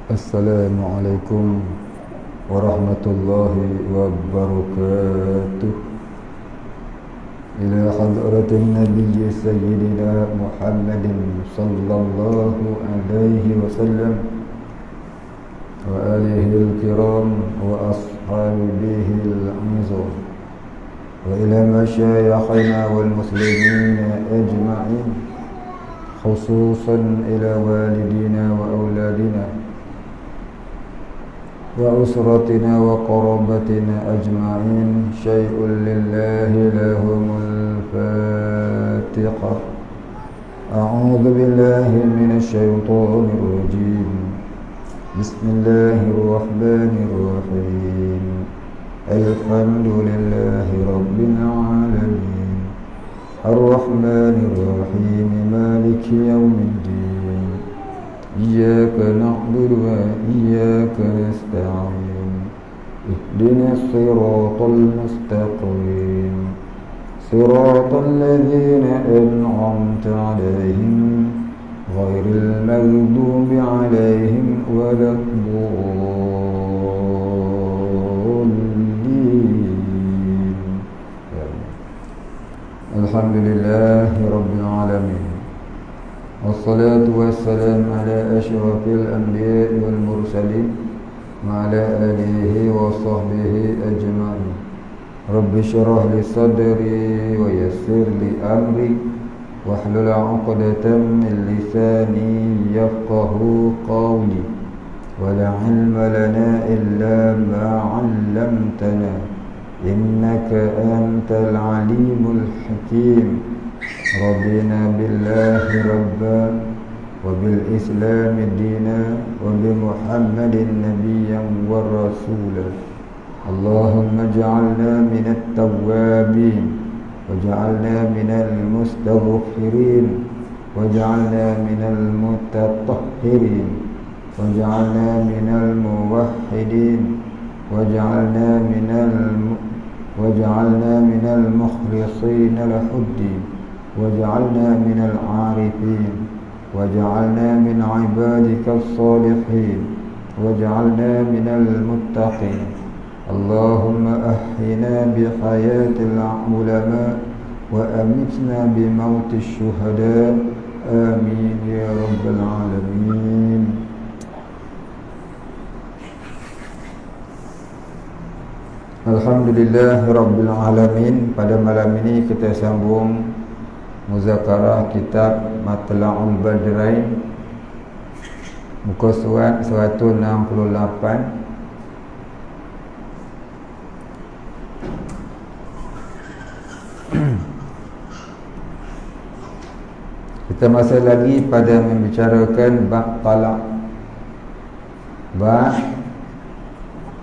Assalamualaikum warahmatullahi wabarakatuh. Ila hadratin Nabi Sayyidina Muhammadin sallallahu alaihi wasallam wa alihi al-kiram wa ashabihi al-azam wa ila masyayikhina wal muslimin ajma'in, khususan ila walidina wa auladina wa usratina wa qarabatina ajma'in. Syai'un lillahi lahumul fatiha. A'udzu billahi minasy syaithanir rajim. Bismillahirrahmanirrahim. Alhamdulillahi rabbil alamin. Ar-rahmanir rahim. Maliki yaumiddin. Iyyaka na'budu wa iyyaka nasta'in. Ihdinas siratal mustaqim. Siratal ladzina an'amta 'alaihim ghairil maghdubi 'alaihim waladdallin. Alhamdulillahi rabbil alamin. Wassalatu wassalamu ala asyrafil anbiya'i wal mursalin wa ala alihi wa sahbihi ajma'in. Rabbi syrah li sadri wa yassir li amri wahlul 'uqdatam min lisani yafqahu qawli. Wa la 'ilma lana illa ma 'allamtana innaka antal 'alimul hakim. Rabbina billahi rabba wa bil islami dina wa bi Muhammadin nabiyyan wa rasula. Allahumma ij'alna minat tawwabin waj'alna minal mustaghfirin waj'alna minal mutatahhirin waj'alna minal muwahhidin waj'alna minal mukhlisin lahuddin waj'alna minal 'arifin waj'alna min 'ibadika as-salihin waj'alna minal muttaqin. Allahumma ahyina bi hayatil ulama wa amitna bi mautis syuhada. Amin ya rabbal alamin. Alhamdulillah rabbil alamin. Pada malam ini kita sambung muzakarah kitab Matla'ul Badrain, muka surat 168. Kita masih lagi pada membicarakan bab talak, bab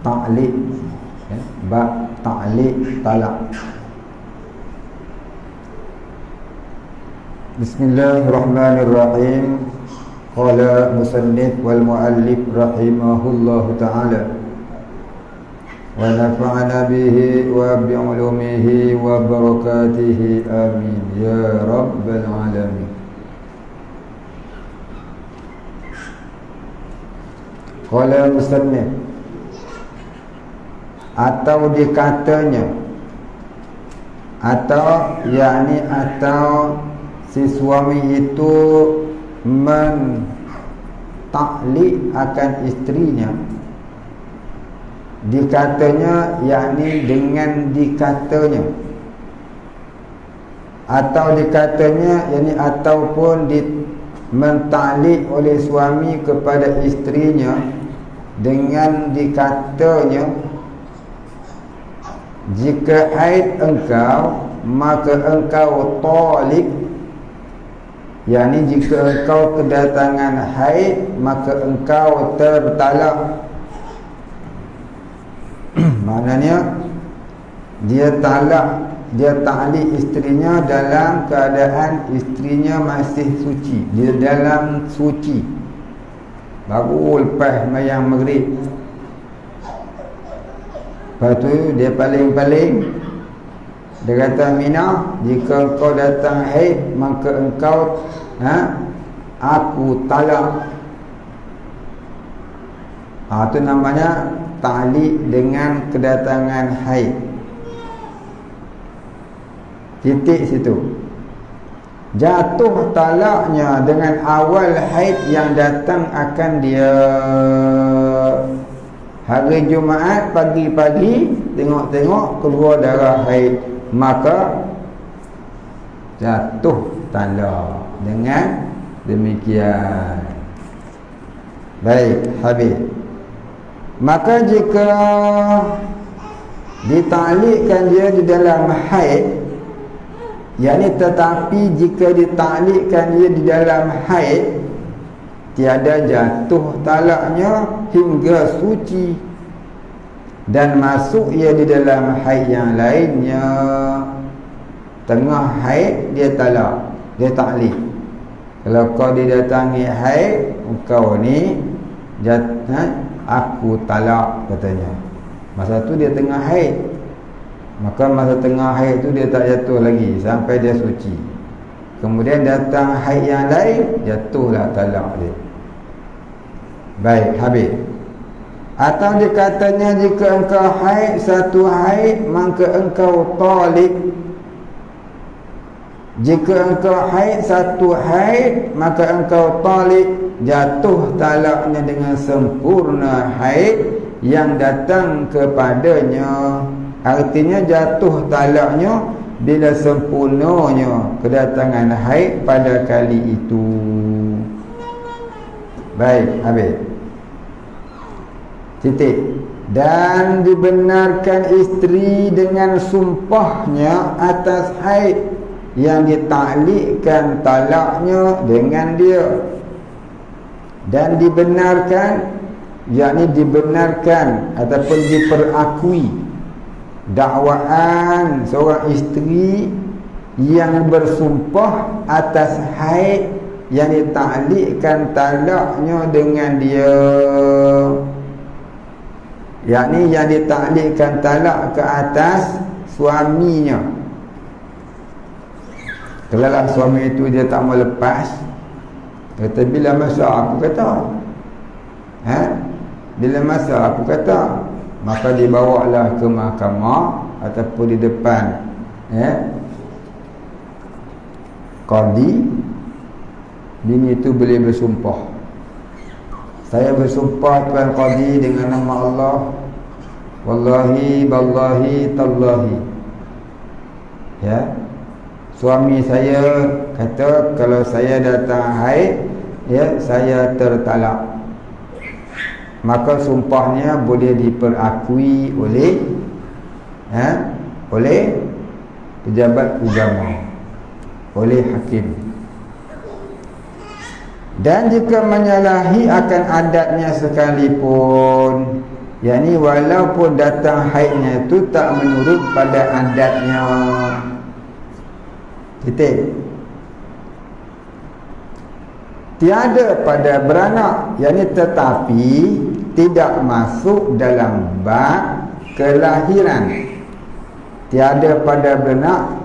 ta'liq, bab ta'liq talak. Bismillahirrahmanirrahim. Qala musannif wal muallif rahimahullahu ta'ala wa nafa'ana bihi wa bi ulumihi wa barakatihi amin ya rabbal alamin. Qala musannif, atau dikatanya, atau yakni atau si suami itu mentaklik akan istrinya. Dikatanya yakni dengan dikatanya, atau dikatanya yakni ataupun mentaklik oleh suami kepada istrinya dengan dikatanya, jika haid engkau maka engkau talik, yakni jika engkau kedatangan haid maka engkau tertalak. Maknanya dia talak, dia ta'liq isterinya dalam keadaan isterinya masih suci, dia dalam suci, baru lepas mayang maghrib. Lepas tu dia paling-paling, dia kata, Mina, jika engkau datang haid maka engkau aku talak. Itu namanya ta'liq dengan kedatangan haid. Titik situ. Jatuh talaknya dengan awal haid yang datang akan dia hari Jumaat pagi-pagi tengok-tengok keluar darah haid, maka jatuh talak dengan demikian. Baik, habis. Maka jika ditaklikkan dia di dalam haid, yakni tetapi jika ditaklikkan dia di dalam haid, tiada jatuh talaknya hingga suci dan masuk ia di dalam haid yang lainnya. Tengah haid dia talak, dia taklik. Kalau kau didatangi haid, kau ni aku talak katanya. Masa tu dia tengah haid. Maka masa tengah haid tu dia tak jatuh lagi sampai dia suci. Kemudian datang haid yang lain, jatuhlah talak dia. Baik, habis. Atau dia katanya jika engkau haid satu haid, maka engkau talik. Jika engkau haid satu haid, maka engkau talik. Jatuh talaknya dengan sempurna haid yang datang kepadanya. Artinya jatuh talaknya bila sempurnanya kedatangan haid pada kali itu. Baik, habis. Titik. Dan dibenarkan isteri dengan sumpahnya atas haid yang ditaklikkan talaknya dengan dia. Dan dibenarkan, yakni dibenarkan ataupun diperakui dakwaan seorang isteri yang bersumpah atas haid yang ditaklikkan talaknya dengan dia, yakni yang ditaklikkan talak ke atas suaminya. Kalau lah suami itu dia tak mau lepas, kata bila masa aku kata, bila masa aku kata, maka dibawalah ke mahkamah ataupun di depan qadi. Bini itu boleh bersumpah, saya bersumpah Tuan Qadi dengan nama Allah, wallahi ballahi tallahi, ya, suami saya kata kalau saya datang haid, ya, saya tertalak. Maka sumpahnya boleh diperakui oleh oleh pejabat agama, oleh hakim. Dan jika menyalahi akan adatnya sekalipun, yakni walaupun datang haidnya itu tak menurut pada adatnya. Titik. Tiada pada beranak, yakni tetapi tidak masuk dalam bab kelahiran. Tiada pada beranak,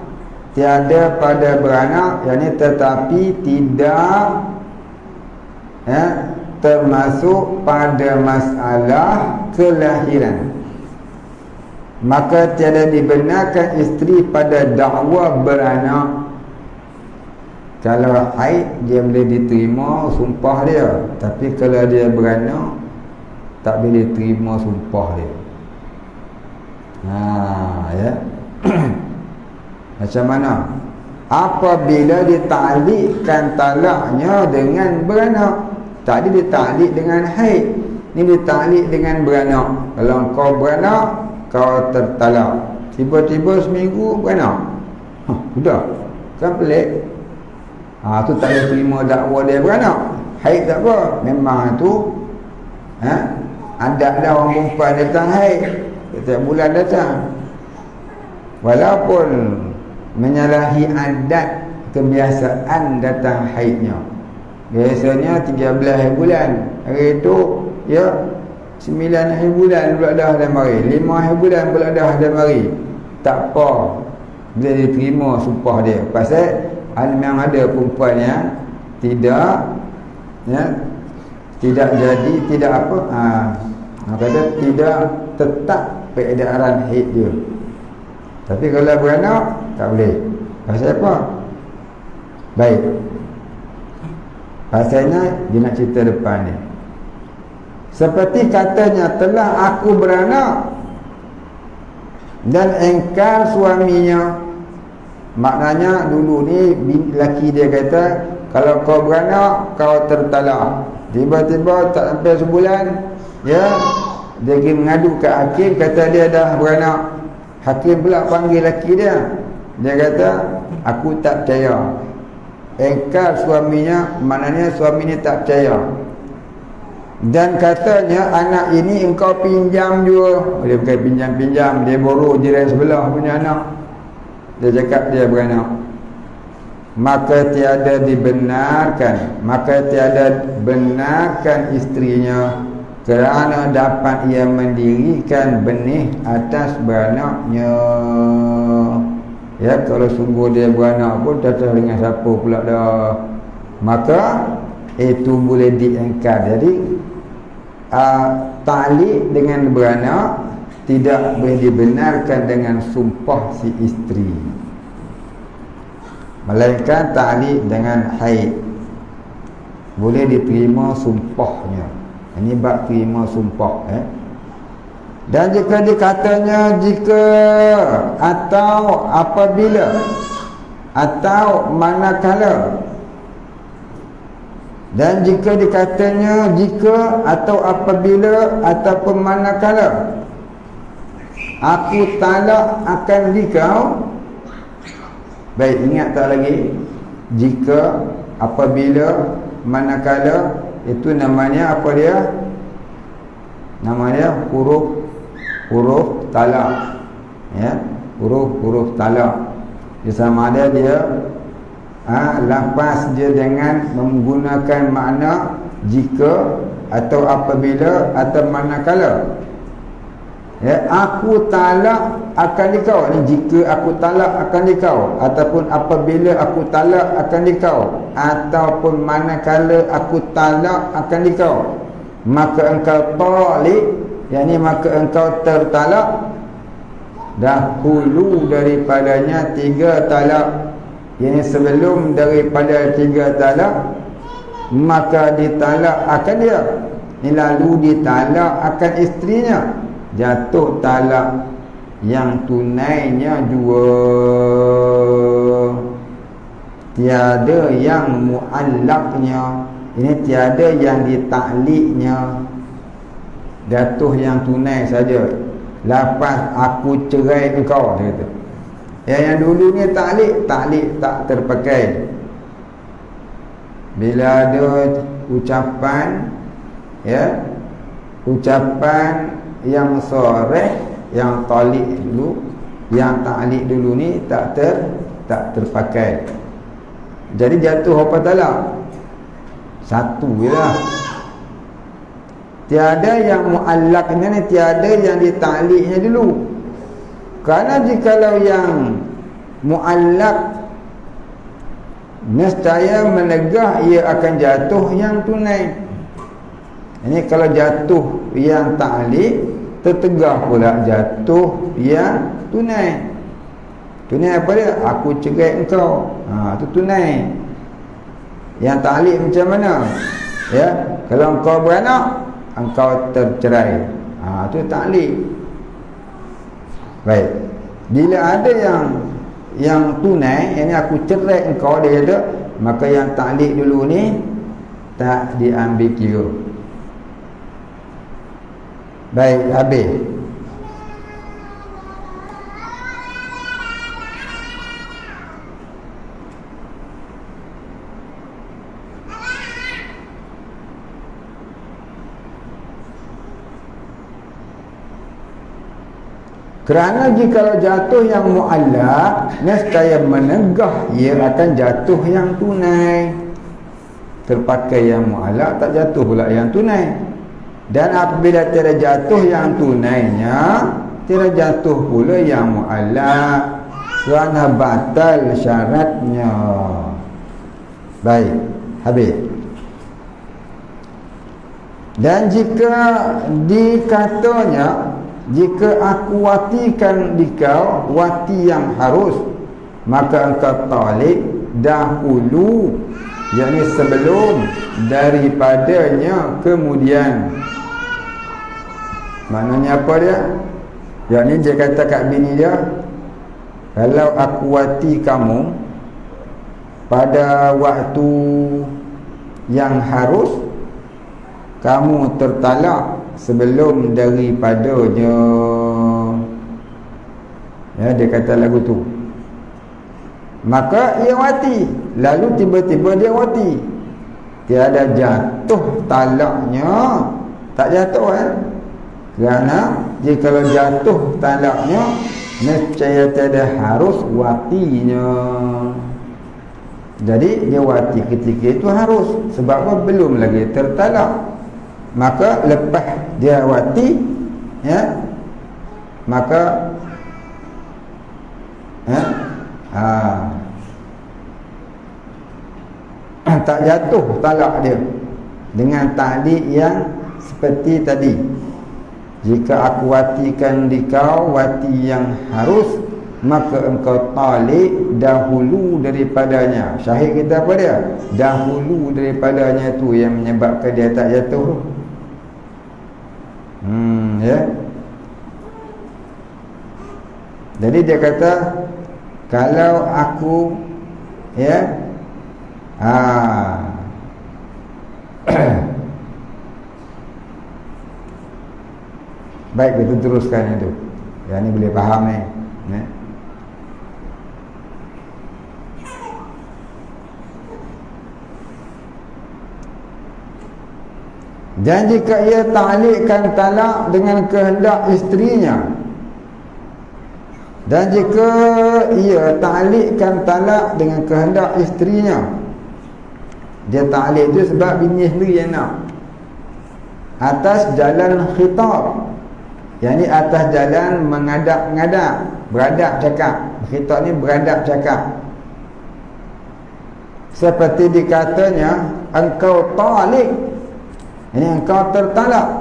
tiada pada beranak, yakni tetapi tidak termasuk pada masalah kelahiran. Maka tiada dibenarkan isteri pada dakwa beranak. Kalau haid dia boleh diterima sumpah dia, tapi kalau dia beranak tak boleh terima sumpah dia. Ya. Macam mana? Apabila ditaklikkan talaknya dengan beranak. Tadi ditaklik dengan haid, ni ditaklik dengan beranak. Kalau kau beranak, kau tertalak. Tiba-tiba seminggu beranak, sudah, kan pelik. Tu tak boleh terima dakwa dia beranak. Haid tak apa, memang tu adat dah orang perempuan datang haid, setiap bulan datang. Walaupun menyalahi adat kebiasaan datang haidnya, biasanya 13 bulan, hari itu ya 9 hari bulan pula dah ada mari, 5 hari bulan pula dah ada mari. Tak apa, bila diterima sumpah dia. Pasal memang ada perempuan yang tidak jadi, tidak apa, kata tidak tetap peredaran haid dia. Tapi kalau beranak tak boleh. Pasal apa? Baik, pasalnya dia nak cerita depan ni. Seperti katanya, telah aku beranak dan engkar suaminya. Maknanya dulu ni lelaki dia kata, kalau kau beranak kau tertalak. Tiba-tiba tak sampai sebulan, ya, dia pergi mengadu ke hakim, kata dia dah beranak. Hakim pula panggil lelaki dia. Dia kata, aku tak percaya. Engkar suaminya, maknanya suami ni tak percaya. Dan katanya anak ini engkau pinjam juga. Dia bukan pinjam-pinjam, dia borong jiran sebelah punya anak. Dia cakap dia beranak. Maka tiada benarkan isterinya, kerana dapat ia mendirikan benih atas beranaknya. Ya, kalau sungguh dia beranak pun tak tahu dengan siapa pula dah. Maka itu boleh diengkar. Jadi ta'liq dengan beranak tidak boleh dibenarkan dengan sumpah si isteri, melainkan ta'liq dengan haid boleh diterima sumpahnya. Ini bab terima sumpah. Dan jika dikatanya jika atau apabila atau manakala, dan jika dikatanya jika atau apabila ataupun manakala aku talak akan dikau. Baik, ingat tak lagi? Jika, apabila, manakala, itu namanya apa dia? Namanya huruf talak. Ya, huruf talak. Dia sama ada dia lafaz dia dengan menggunakan makna jika atau apabila atau manakala. Ya, aku talak akan dikau. Ni jika aku talak akan dikau, ataupun apabila aku talak akan dikau, ataupun manakala aku talak akan dikau. Maka engkau talik, yakni maka engkau tertalak dahulu daripadanya 3 talak. Yang sebelum daripada 3 talak, maka ditalak akan dia. Ini lalu ditalak akan isterinya. Jatuh talak yang tunainya 2. Tiada yang muallaknya. Ini tiada yang ditakliknya. Jatuh yang tunai saja. Lepas aku cerai engkau, dia kata. Yang dulu ni taklik tak terpakai. Bila ada ucapan, ya, ucapan yang soreh, yang talik dulu, yang taklik dulu ni tak terpakai. Jadi jatuh apa talak? 1 je lah. Tiada yang muallaknya ni, tiada yang ditakliknya dulu. Kerana jikalau yang muallak nescaya menegah, ia akan jatuh yang tunai. Ini kalau jatuh yang ta'liq, tertegah pula jatuh yang tunai. Tunai apa dia? Aku cerai engkau. Itu tunai. Yang ta'liq macam mana? Ya, kalau engkau beranak, engkau tercerai. Itu ta'liq. Baik. Bila ada yang tunai, ini aku cerai engkau, dia kata, maka yang ta'liq dulu ni tak diambil kira. Baik, habis. Kerana jikalau jatuh yang muallak, nescaya menegah, ia akan jatuh yang tunai. Terpakai yang muallak, tak jatuh pula yang tunai. Dan apabila tiada jatuh yang tunainya, tiada jatuh pula yang muallak, kerana batal syaratnya. Baik, habis. Dan jika dikatanya, jika aku watikan dikau wati yang harus, maka engkau talik dahulu, yakni sebelum daripadanya kemudian. Maknanya apa dia? Yakni dia kata kat bini dia, kalau aku wati kamu pada waktu yang harus, kamu tertalak sebelum daripadanya. Ya, dia kata lagu tu. Maka ia wati, lalu tiba-tiba dia wati, tiada jatuh talaknya. Tak jatuh kerana jika kalau jatuh talaknya, nescaya tiada harus watinya. Jadi dia wati ketika itu harus, sebab apa? Belum lagi tertalak. Maka lepas dia wati, ya, maka tak jatuh talak dia dengan taklik yang seperti tadi. Jika aku watikan dikau wati yang harus, maka engkau talik dahulu daripadanya. Syahid kita apa dia? Dahulu daripadanya tu yang menyebabkan dia tak jatuh. Ya. Jadi dia kata, kalau aku, ya, baik, kita teruskan itu. Yang ni boleh faham ni, ya. Dan jika ia ta'likkan talak dengan kehendak isterinya, dan jika ia ta'likkan talak dengan kehendak isterinya, dia ta'lik tu sebab bini sendiri yang nak, atas jalan khitab, yang ni atas jalan mengadap-ngadap, beradap cakap. Khitab ni beradap cakap. Seperti dikatanya, engkau talik, ini engkau tertalak.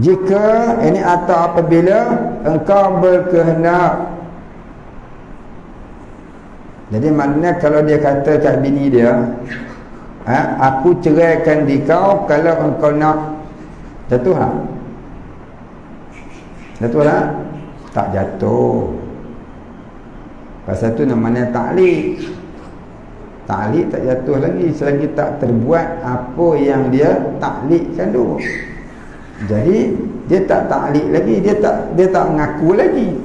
Jika ini atau apabila engkau berkehendak. Jadi maknanya kalau dia kata kat bini dia, aku ceraikan dikau kalau engkau nak, jatuh tak? Jatuh tak? Tak jatuh. Pasal tu namanya taklik. Taklik tak jatuh lagi selagi tak terbuat apa yang dia taklikkan tu. Jadi dia tak taklik lagi, dia tak mengaku lagi.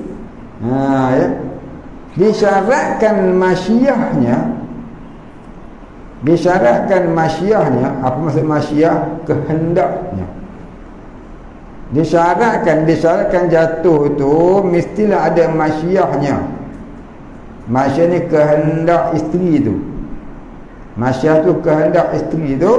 Ya. Disyaratkan masyiahnya. Apa maksud masyiah? Kehendaknya. Disyaratkan jatuh tu mestilah ada masyiahnya. Masyiah ni kehendak isteri tu. Masyiah tu kehendak isteri tu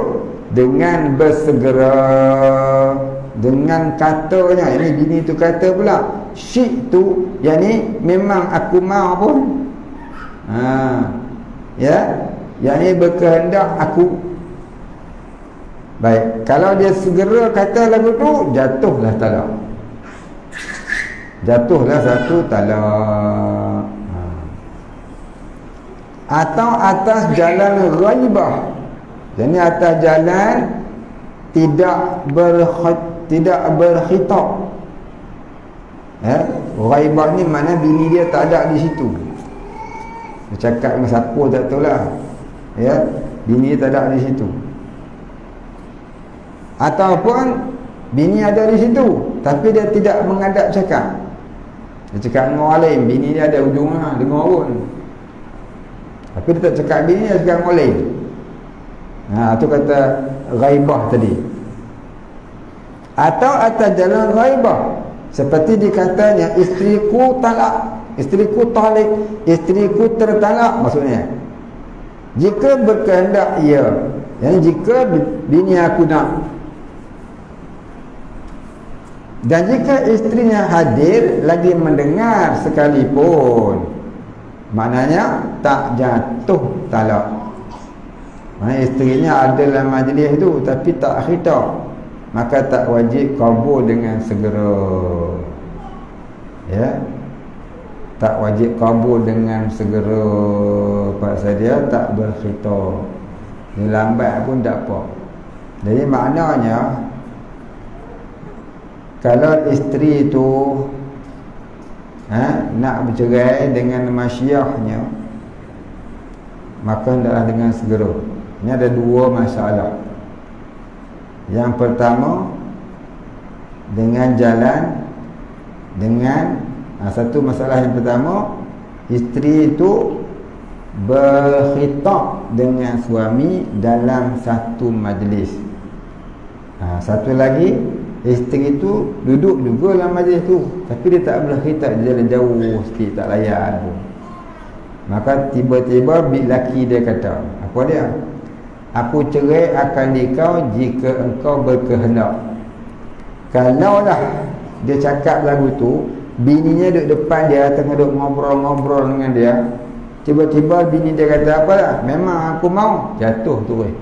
dengan bersegera, dengan katanya. Ini bini tu kata pula, syik tu, yang ni memang aku mau pun. Ya, yang ni berkehendak aku. Baik, kalau dia segera kata lagu tu, jatuhlah talak. Jatuhlah satu talak. Atau atas jalan ghaibah. Jadi atas jalan tidak berkhitab. Ghaibah ni mana bini dia tak ada di situ. Dia cakap dengan siapa tak tahu lah. Ya, bini dia tak ada di situ. Ataupun bini ada di situ tapi dia tidak mengadap cakap. Dia cakap dengan orang lain, bini dia ada ujungnya dengar pun. Tapi dia tak cakap bini, dia cakap dengan orang lain. Tu kata ghaibah tadi. Atau atas jalan ghaibah, seperti dikatanya isteriku talak, isteriku talik, isteriku tertalak. Maksudnya jika berkehendak ia, yang jika bini aku nak, dan jika isterinya hadir lagi mendengar sekalipun, maknanya tak jatuh talak. Mana isterinya ada dalam majlis tu tapi tak khitab, maka tak wajib qabul dengan segera. Ya, tak wajib qabul dengan segera pasal dia tak berkhitab. Dia lambat pun tak apa. Jadi maknanya kalau isteri tu nak bercerai dengan masyiahnya, maka hendaklah dengan segera. Ini ada dua masalah. Yang pertama, dengan jalan, dengan satu masalah yang pertama, isteri itu berkhitab dengan suami dalam satu majlis. Satu lagi, isteri itu duduk juga dalam majlis tu, tapi dia tak boleh khitab, dia jalan jauh sikit, tak layan pun. Maka tiba-tiba lelaki dia kata, apa dia? Aku cerai akan dikau jika engkau berkehendak. Kalaulah dia cakap lagu tu, bininya duduk depan dia, tengah duduk ngobrol-ngobrol dengan dia, tiba-tiba bini dia kata apa dah? Memang aku mau. Jatuh terus.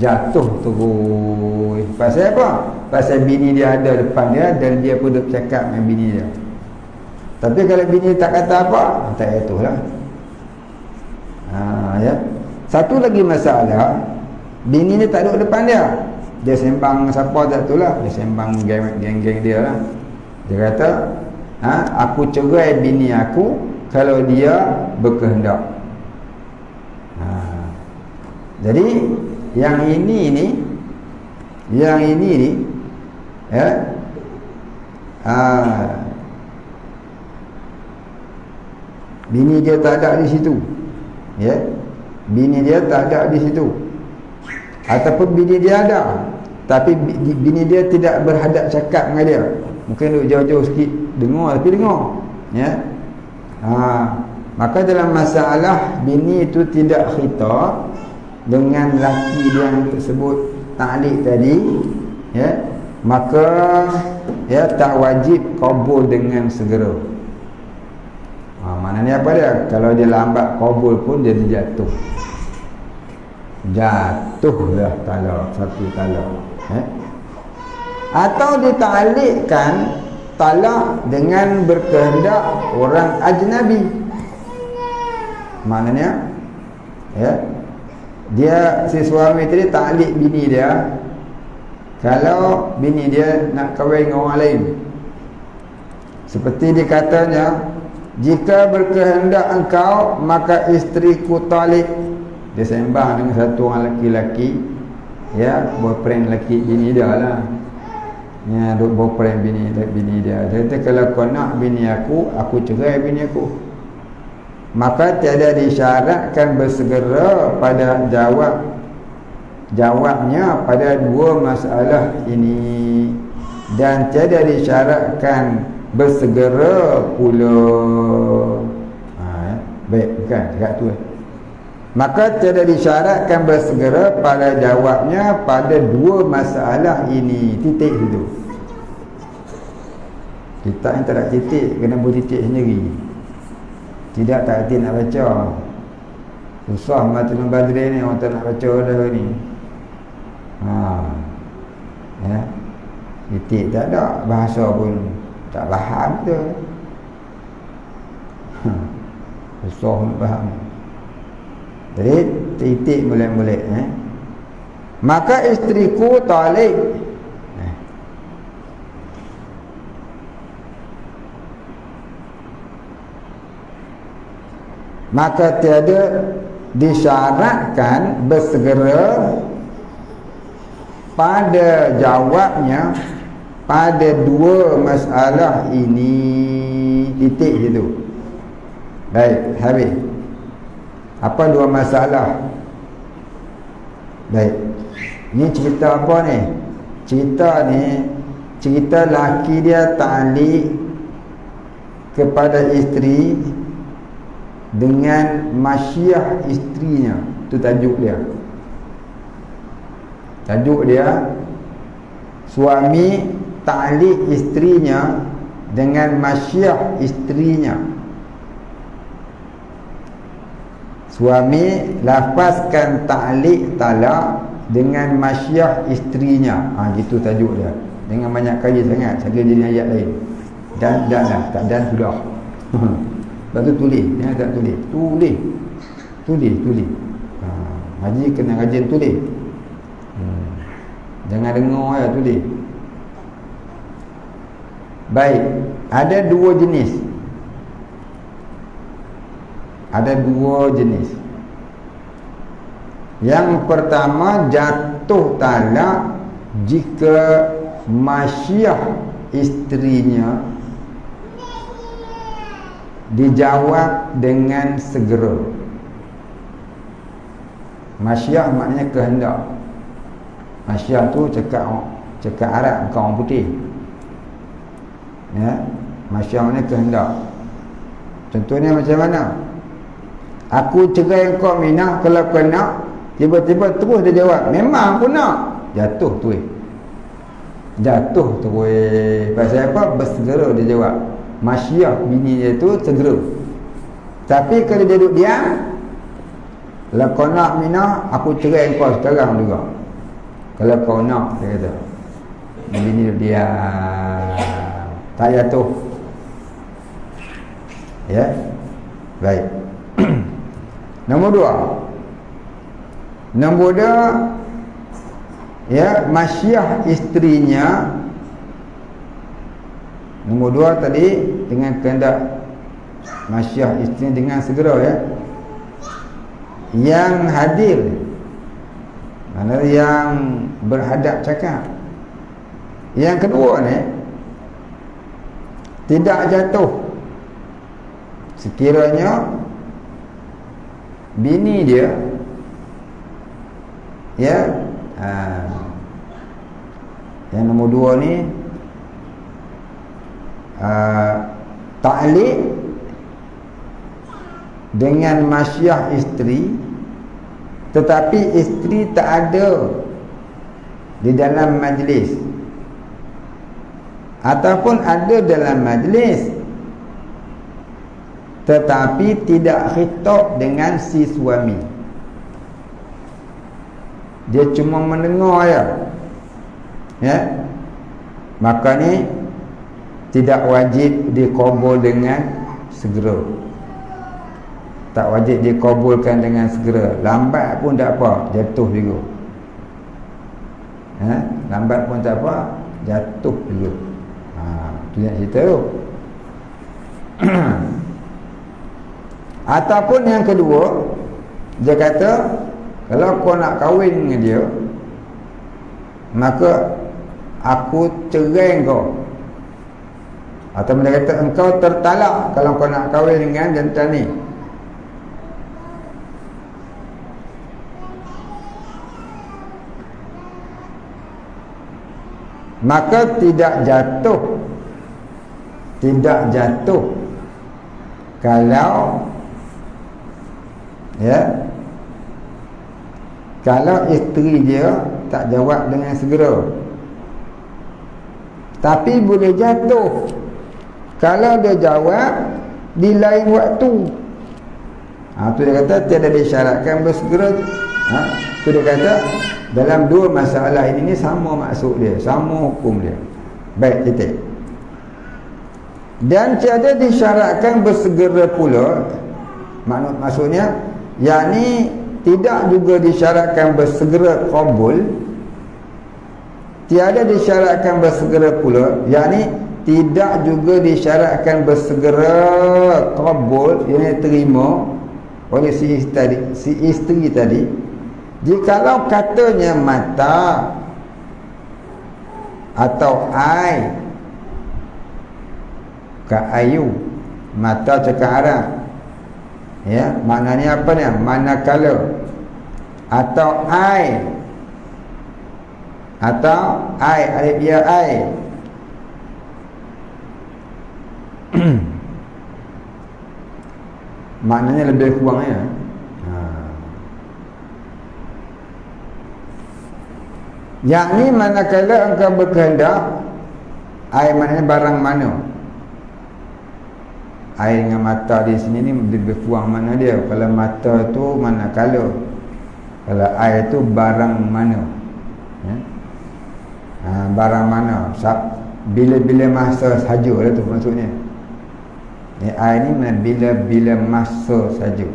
Jatuh terus. Pasal apa? Pasal bini dia ada depan dia dan dia pun duduk cakap dengan bini dia. Tapi kalau bini tak kata apa, tak jatuh lah. Ya. Satu lagi masalah, bini ni tak duduk depan dia. Dia sembang siapa tak tu lah. Dia sembang geng-geng dia lah. Dia kata, aku cerai bini aku kalau dia berkehendak. Jadi yang ini ni ya, bini dia tak ada di situ, ya, bini dia tak ada di situ, ataupun bini dia ada tapi bini dia tidak berhadap cakap dengan dia, mungkin duduk jauh-jauh sikit, dengar tapi dengar, ya. Maka dalam masalah bini itu tidak khitab dengan laki dia yang tersebut ta'liq tadi, ya, maka ya tak wajib qabul dengan segera. Maknanya apa dia? Kalau dia lambat qabul pun dia jatuh. Jatuhlah talak, satu talak. Atau dita'liqkan talak dengan berkehendak orang ajnabi. Maknanya ya, dia si suami tadi ta'liq bini dia, kalau bini dia nak kahwin dengan orang lain, seperti dikatanya, jika berkehendak engkau maka isteriku ta'liq. Dia sembang dengan satu orang lelaki-lelaki, ya, boyfriend lelaki bini dia lah, ya, boyfriend bini dia. Dia kata, kalau kau nak bini aku cerai bini aku. Maka tiada disyaratkan bersegera pada jawabnya pada dua masalah ini, dan tiada disyaratkan bersegera pula. Baik, bukan cakap tu. Maka tiada disyaratkan bersegera pada jawabnya pada dua masalah ini. Titik situ. Kita yang tak ada titik, kena buat titik sendiri. Tidak tak hati nak baca. Susah Matul Badri ni, orang tak nak baca dah ni. Ya. Titik tak ada, bahasa pun tak faham tu. Susah nak faham. Jadi titik boleh-boleh, maka isteriku ta'liq. Maka tiada disyaratkan bersegera pada jawabnya pada dua masalah ini. Titik situ. Baik, habis. Apa dua masalah? Baik. Ni cerita apa ni? Cerita laki dia ta'liq kepada isteri dengan masyiah isterinya. Itu tajuk dia. Tajuk dia, suami ta'liq isterinya dengan masyiah isterinya. Suami lafazkan ta'liq talak dengan masyiah isterinya. Gitu tajuk dia. Dengan banyak kali sangat, saya jadi ayat lain. Dan lah, tak dan sudah. Lepas tu tulis, dia tak tulis. Tulis. Haji kena rajin tulis. Jangan dengar ya, tulis. Baik, ada dua jenis. Yang pertama, jatuh talak jika masyiah isterinya dijawab dengan segera. Masyiah maknanya kehendak. Masyiah tu cakap Arab, bukan orang putih. Ya, masyiah maknanya kehendak. Contohnya macam mana? Aku cerai kau Minah, kalau kau nak. Tiba-tiba terus dia jawab, memang aku nak. Jatuh tu. Pasal apa? Bersegera dia jawab. Masyiah bini dia tu segera. Tapi kalau dia duduk diam, kalau kau nak Minah, aku cerai kau sekarang juga. Kalau kau nak, dia kata. Bini dia tak jatuh. Ya. Baik. Nombor dua, ya, masyiah isterinya. Nombor dua tadi dengan kehendak, masyiah isterinya dengan segera, ya. Yang hadir, mana yang berhadap cakap. Yang kedua ni, tidak jatuh sekiranya bini dia, ya, yang nombor dua ni, ta'liq dengan masyiah isteri, tetapi isteri tak ada di dalam majlis, ataupun ada dalam majlis tetapi tidak khitab dengan si suami. Dia cuma mendengar ya. Ya. Maka ni tidak wajib dikabul dengan segera. Tak wajib dikabulkan dengan segera. Lambat pun tak apa, jatuh juga. Lambat pun tak apa, jatuh juga. Tu yang cerita tu. Ataupun yang kedua, dia kata, kalau kau nak kahwin dengan dia, maka aku cerai kau. Atau dia kata, engkau tertalak kalau kau nak kahwin dengan jantan ni. Maka tidak jatuh kalau, ya, kalau isteri dia tak jawab dengan segera. Tapi boleh jatuh kalau dia jawab di lain waktu. Tu dia kata tiada disyaratkan bersegera. Tu dia kata dalam dua masalah ini sama maksud dia, sama hukum dia. Baik, titik. Dan tiada disyaratkan bersegera pula. Maksudnya, yakni tidak juga disyaratkan bersegera qabul. Tiada disyaratkan bersegera pula, yakni tidak juga disyaratkan bersegera qabul, yang terima oleh si isteri tadi. Jikalau katanya mata atau ai, ka ayu, mata cakap Arab, ya, maknanya apa ni? Manakala, atau ai, alif ya ai. Maknanya lebih kurang, ya. Yakni manakala engkau berkehendak, ai maknanya barang mana, air dengan mata di sini ni lebih kurang mana dia. Kalau mata tu manakala, kalau air tu barang mana, ya? Barang mana, bila-bila masa saja lah tu maksudnya. Ni air ni bila-bila masa saja.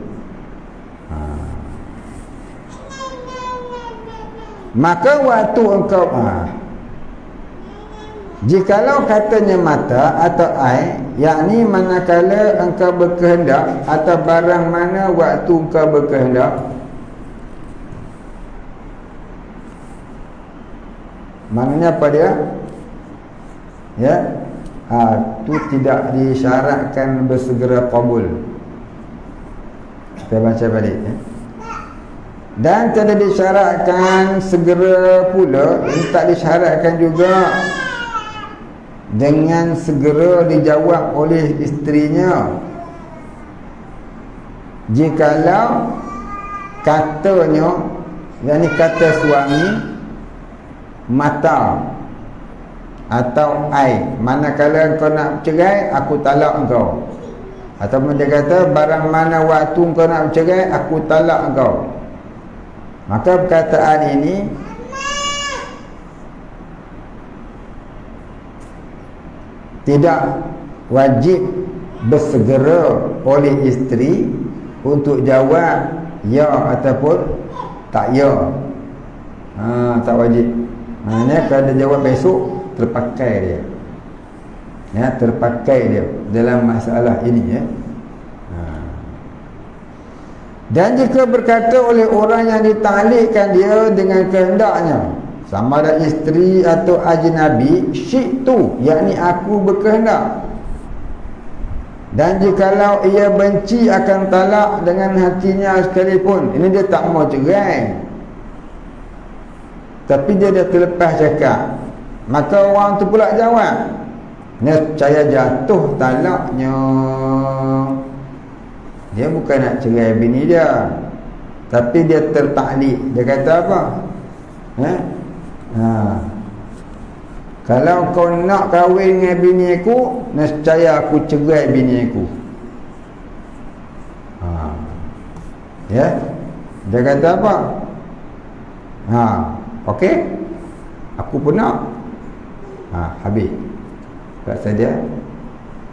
Maka waktu engkau jikalau katanya mata atau air, yakni manakala engkau berkehendak atau barang mana waktu engkau berkehendak, maknanya apa dia? Ya, tu tidak disyaratkan bersegera qabul. Kita baca balik, ya. Dan tidak disyaratkan segera pula, tak disyaratkan juga dengan segera dijawab oleh isterinya. Jikalau katanya, yakni kata suami, mata atau air, manakala kau nak bercerai, aku talak engkau. Ataupun dia kata barang mana waktu kau nak bercerai, aku talak engkau. Maka perkataan ini tidak wajib bersegera oleh isteri untuk jawab ya ataupun tak ya. Tak wajib. Maknanya kalau dia jawab besok, terpakai dia. Ya, terpakai dia dalam masalah ini, ya. Dan jika berkata oleh orang yang ditaklikkan dia dengan kehendaknya, sama ada isteri atau ajnabi, syi'tu, yakni aku berkehendak. Dan jikalau ia benci akan talak dengan hatinya sekalipun, ini dia tak mau cerai, tapi dia dah terlepas cakap, maka orang tu pula jawab, nescaya jatuh talaknya. Dia bukan nak cerai bini dia, tapi dia tertaklik. Dia kata apa? Kalau kau nak kahwin dengan bini aku, nescaya aku cerai bini aku. Ya, dia kata apa? Okey, aku pun nak. Habis. Kata dia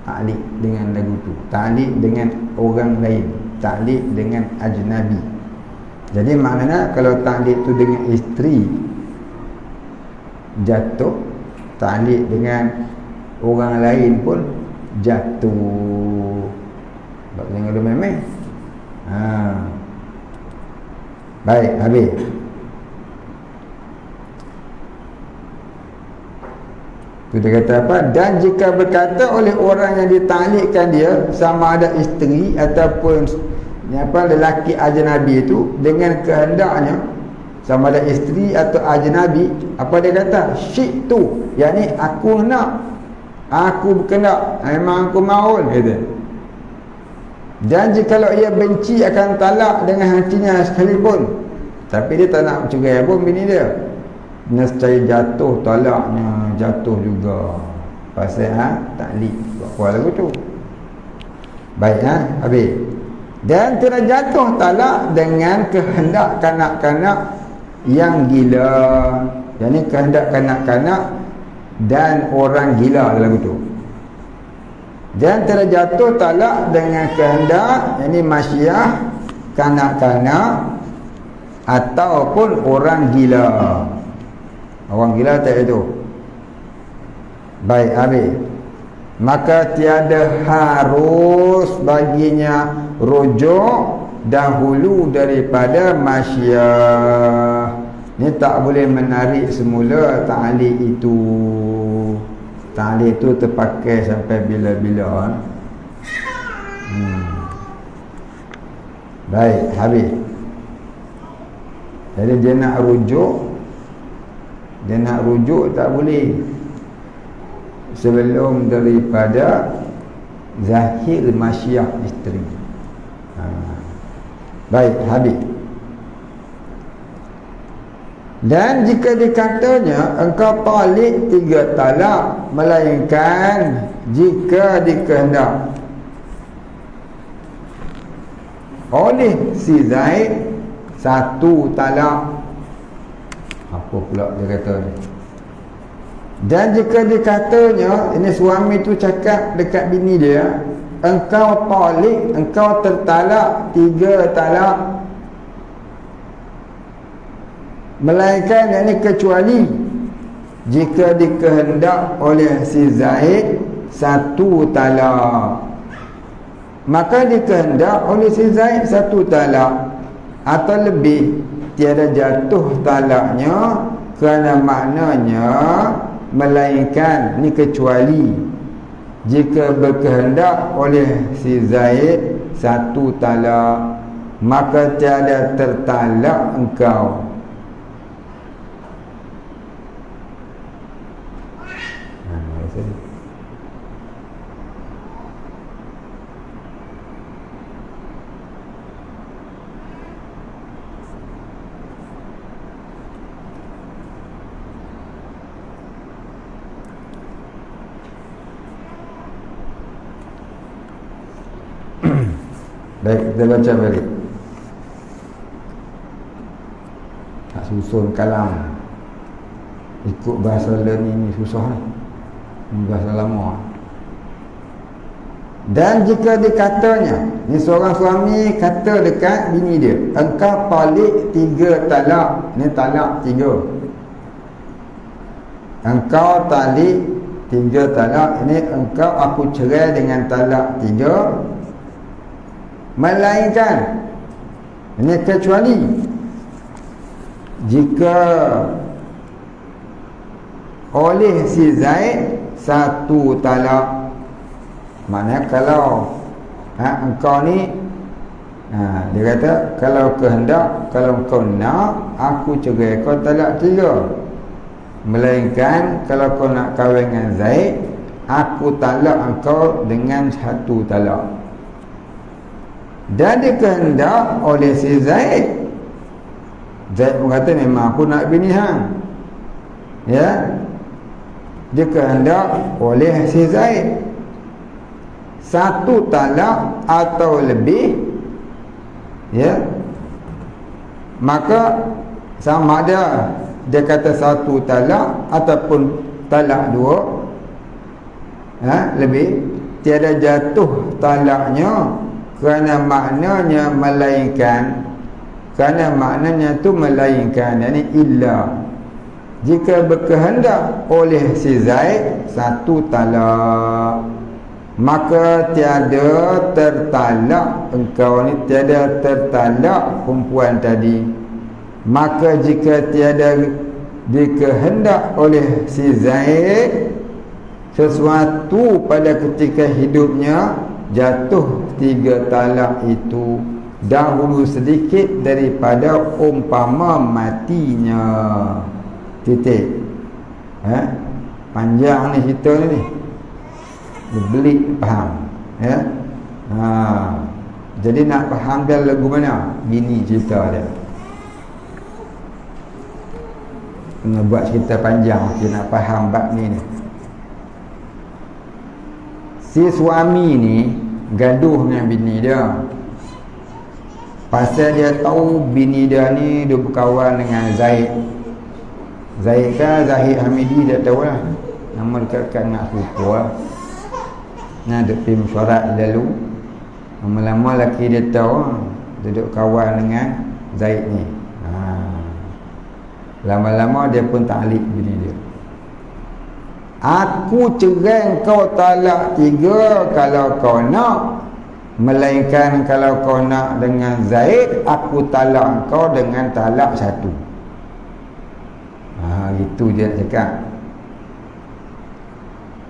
taklik dengan lagu tu, taklik dengan orang lain, taklik dengan ajnabi. Jadi maknanya kalau taklik tu dengan isteri jatuh, taklik dengan orang lain pun jatuh. Tak jangan lu memang. Baik, habis. Tu dia kata apa? Dan jika berkata oleh orang yang ditaklikkan dia, sama ada isteri ataupun lelaki ajnabi itu, dengan kehendaknya, sama ada isteri atau ajnabi, apa dia kata? Syi'tu, yakni aku nak, aku berkehendak, memang aku mahu, kata. Dan jikalau ia benci akan talak dengan hatinya sekalipun, tapi dia tak nak cerai pun bini dia, nescaya jatuh talaknya, jatuh juga. Pasal taklik. Buat lagu tu. Baik, habis. Dan tidak jatuh talak dengan kehendak kanak-kanak yang gila. Yang ni kehendak kanak-kanak dan orang gila dalam lagu tu. Dan tidak jatuh talak dengan kehendak, yang ni masyiah, kanak-kanak ataupun orang gila. Orang gila tak itu. Baik, habis. Maka tiada harus baginya rujuk dahulu daripada masyiah. Ni tak boleh menarik semula ta'liq itu. Ta'liq itu terpakai sampai bila-bila. Baik, habis. Jadi dia nak rujuk, tak boleh sebelum daripada zahir masyiah isteri. Baik, habis. Dan jika dikatanya engkau talik 3 talak, melainkan jika dikehendak. oleh si Zaid satu talak. Apa pula dia kata ni? Dan jika dikatanya, ini suami tu cakap dekat bini dia, engkau talik, engkau tertalak 3 talak, melainkan yang ini kecuali jika dikehendak oleh si Zaid satu talak. Maka dikehendak oleh si Zaid satu talak atau lebih, tiada jatuh talaknya, kerana maknanya melainkan, ni kecuali jika berkehendak oleh si Zaid satu talak, maka tiada tertalak engkau. Baik, kita baca balik. Tak susun kalam ikut bahasa learning ni susah ni. Bahasa lama. Dan jika dikatanya, ni seorang suami kata dekat bini dia, engkau talik 3 talak. Ni talak 3. Engkau talik 3 talak. Ini engkau, aku cerai dengan talak 3. Melainkan, ini kecuali jika oleh si Zaid satu talak. Maknanya kalau engkau ni, dia kata kalau kehendak, kalau kau nak, aku cerai kau talak 3. Melainkan kalau kau nak kahwin dengan Zaid, aku talak engkau dengan satu talak. Dan dikehendak oleh si Zaid. Zaid pun kata memang aku nak bini hang. Ya. Dikehendak oleh si Zaid satu talak atau lebih, ya, maka sama ada dia kata satu talak ataupun talak 2, lebih, tiada jatuh talaknya, kerana maknanya melainkan, kerana maknanya tu melainkan, yakni illa, jika berkehendak oleh si Zaid satu talak, maka tiada tertalak engkau ni, tiada tertalak perempuan tadi. Maka jika tiada dikehendak oleh si Zaid sesuatu pada ketika hidupnya, jatuh 3 talak itu dahulu sedikit daripada umpama matinya. Titik. Panjang ni cerita ni. Belik faham, ya. Jadi nak faham dia lagu mana? Bini cerita dia. Kena buat cerita panjang kita nak faham bab ni. Si suami ni gaduh dengan bini dia. Pasal dia tahu bini dia ni dia berkawan dengan Zaid. Zaid kan Zahid Hamidi, dia tahu lah. Nama dekat-dekat nak serupa lah. Nah, duk pergi mesyuarat lalu. Lama-lama lelaki dia tahu duduk kawan dengan Zaid ni. Lama-lama dia pun taklid bini dia. Aku cerai kau talak 3 kalau kau nak, melainkan kalau kau nak dengan Zaid, aku talak kau dengan talak 1. Itu dia cakap.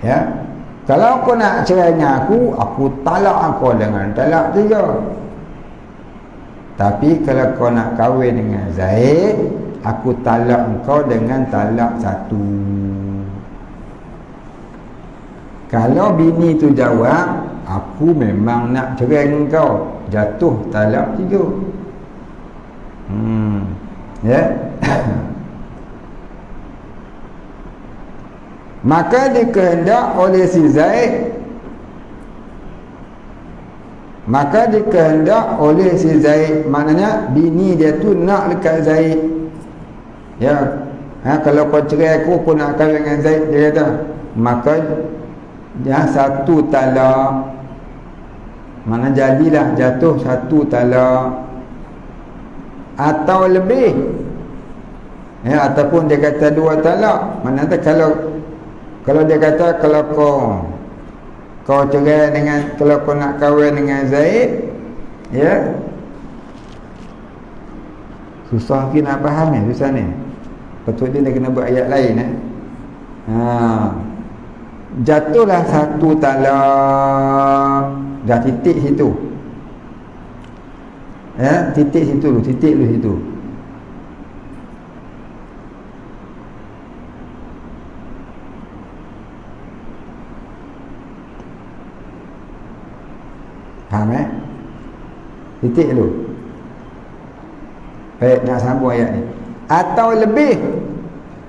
Ya. Kalau kau nak cerai dengan aku talak kau dengan talak 3. Tapi kalau kau nak kahwin dengan Zaid, aku talak kau dengan talak 1. Kalau bini tu jawab, aku memang nak cerai dengan kau, jatuh talak 3. Ya. Maka dikehendak oleh si Zaid, maka dikehendak oleh si Zaid, maknanya bini dia tu nak dekat Zaid. Ya, kalau kau cerai aku nak kahwin dengan Zaid, dia kata, maka dia satu talak, mana jadilah jatuh satu talak atau lebih. Ya, ataupun dia kata dua talak. Mana tu kalau dia kata kalau kau cerai dengan, kalau kau nak kahwin dengan Zaid, ya, susah lagi nak faham ni, susah ni. Betul dia kena buat ayat lain. Jatuhlah satu talak, dah titik situ. Ya, titik situ dulu, titik dulu situ. Faham titik dulu. Baik, nak sambung ayat ni. Atau lebih,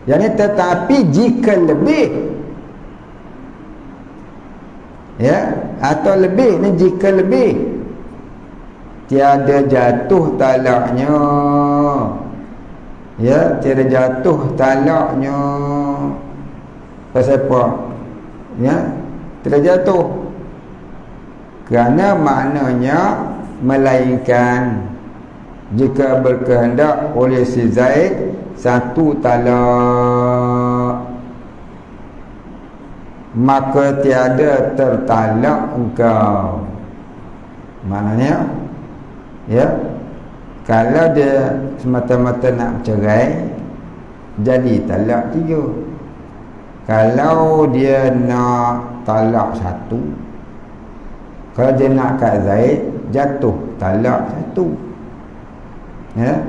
yang ni tetapi jika lebih, ya, atau lebih ni jika lebih tiada jatuh talaknya, ya, tiada jatuh talaknya. Pasal apa? Ya, tiada jatuh kerana maknanya melainkan jika berkehendak oleh si Zaid satu talak, maka tiada tertalak engkau. Maknanya, ya, kalau dia semata-mata nak bercerai, jadi talak 3. Kalau dia nak talak 1, kalau dia nak kat Zaid, jatuh talak 1. Ya,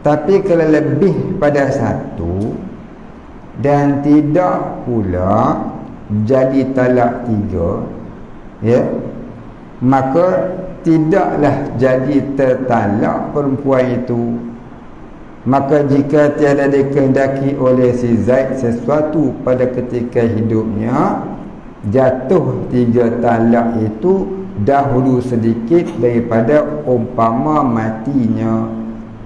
tapi kalau lebih pada 1 dan tidak pula jadi talak 3, ya, maka tidaklah jadi tertalak perempuan itu. Maka jika tiada dikehendaki oleh si Zaid sesuatu pada ketika hidupnya, jatuh 3 talak itu dahulu sedikit daripada umpama matinya.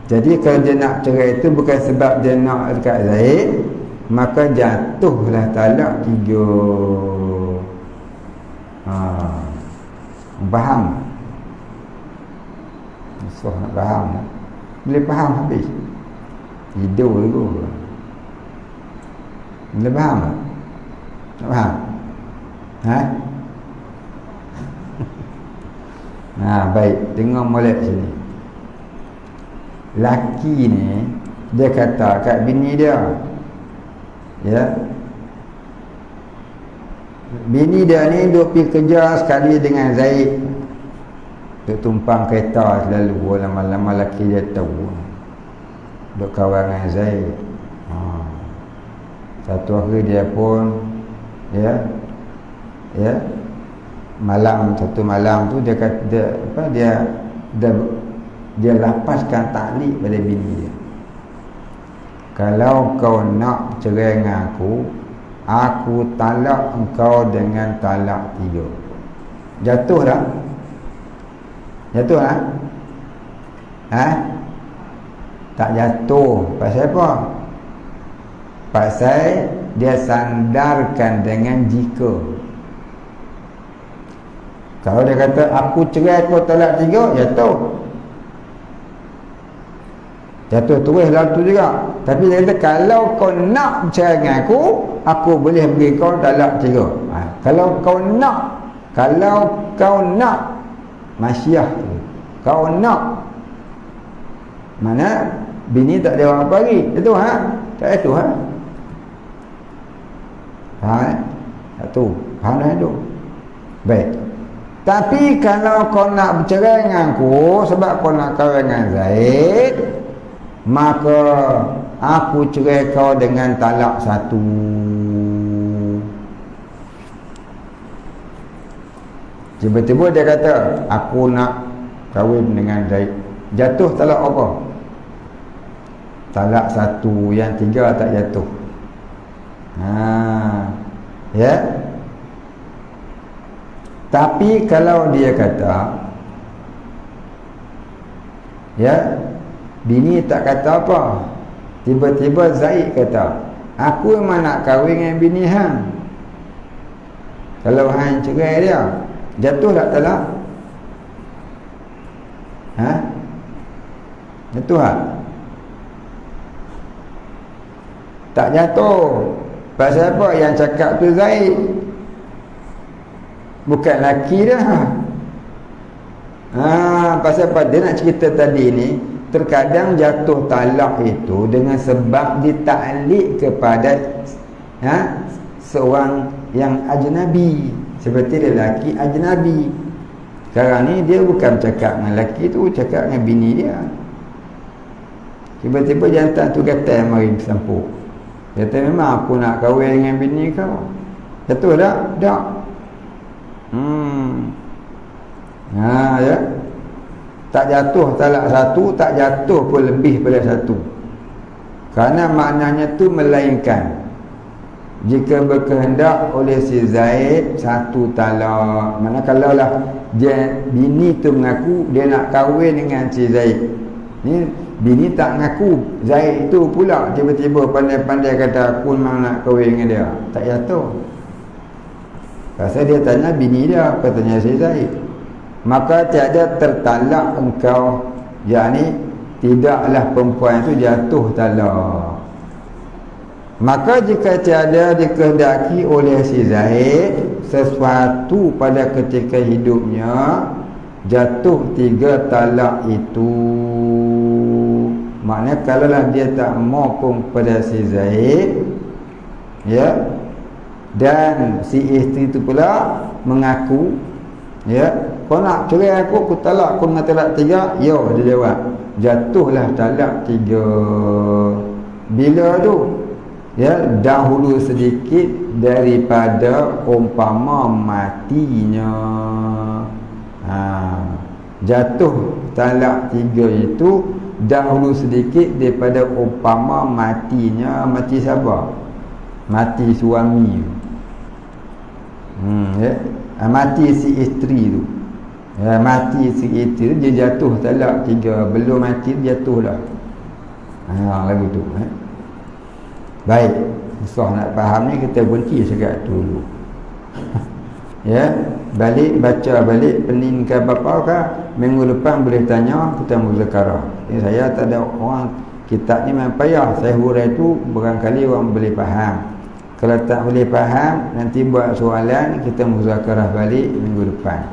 Jadi kalau dia nak cerai itu bukan sebab dia nak dekat Zaid, maka jatuhlah talak 3. Faham? Susah nak faham. Boleh faham habis? Tidur tu. Boleh faham tak? Tak faham? Baik, dengar molek sini. Laki ni dia kata kat bini dia, ya, bini dia ni duk pergi kerja sekali dengan Zaid, duk tumpang kereta selalu. Lama-lama laki dia tahu duk kawan dengan Zaid. Satu hari dia pun, ya, satu malam tu dia kata dia lapaskan taklik pada bini dia. Kalau kau nak cerai dengan aku talak engkau dengan talak 3. Jatuh tak? Jatuh tak? Tak jatuh. Pasal apa? Pasal dia sandarkan dengan jika. Kalau dia kata aku cerai kau talak 3, jatuh. Jatuh terus dalam tu juga. Tapi dia kata kalau kau nak bercerai dengan aku boleh beri kau talak 3. Kalau kau nak masyiyah, kau nak, mana bini tak ada apa lagi itu, tak itu, faham? Satu faham dah itu. Baik. Tapi kalau kau nak bercerai dengan aku sebab kau nak kahwin dengan Zaid, maka aku cerai kau dengan talak 1. Tiba-tiba dia kata aku nak kahwin dengan Zaid. Jatuh talak apa? Talak 1, yang 3 tak jatuh. Ya. Tapi kalau dia kata Ya, bini tak kata apa. Tiba-tiba Zaid kata, aku memang nak kahwin dengan bini hang. Kalau hang cerai dia, jatuh tak talak? Ha? Jatuh tak? Tak jatuh. Pasal apa? Yang cakap tu Zaid, bukan laki dah. Pasal apa? Dia nak cerita tadi ni, terkadang jatuh talak itu dengan sebab ditaklik kepada seorang yang ajnabi, seperti lelaki ajnabi. Sekarang ni dia bukan cakap dengan lelaki tu, cakap dengan bini dia. Tiba-tiba jantan tu kata mari sampuk. Dia kata memang aku nak kahwin dengan bini kau. Jatuh tak? Tak. Ya. Tak jatuh talak satu, tak jatuh pun lebih pada satu. Kerana maknanya tu melainkan jika berkehendak oleh si Zaid satu talak. Mana kalau lah dia, bini tu mengaku dia nak kahwin dengan si Zaid, ni bini tak mengaku, Zaid tu pula tiba-tiba pandai-pandai kata aku memang nak kahwin dengan dia, tak jatuh. Pasal dia tanya bini dia, apa tanya si Zaid. Maka tiada tertalak engkau, yakni tidaklah perempuan itu jatuh talak. Maka jika tiada dikehendaki oleh si Zaid sesuatu pada ketika hidupnya, jatuh 3 talak itu. Maknanya kalaulah dia tak mau pun pada si Zaid, ya, dan si isteri itu pula mengaku, ya, kau nak cerai aku talak aku dengan talak 3. Ya, dia jawab, jatuhlah talak 3. Bila tu? Ya, dahulu sedikit daripada umpama matinya. Jatuh talak 3 itu dahulu sedikit daripada umpama matinya. Mati siapa? Mati suami. Ya. Mati si isteri tu. Ya, mati si isteri dia jatuh talak 3. Belum mati jatuh dah. Lagu tu. Baik, susah nak faham ni, kita berhenti sekat dulu. Ya, balik baca balik pening ke bapa ke, minggu depan boleh tanya, kita muzakarah. Saya tak ada orang, kitab ni memang payah saya hurai tu, barangkali orang boleh faham. Kalau tak boleh faham, nanti buat soalan, kita muzakarah balik minggu depan.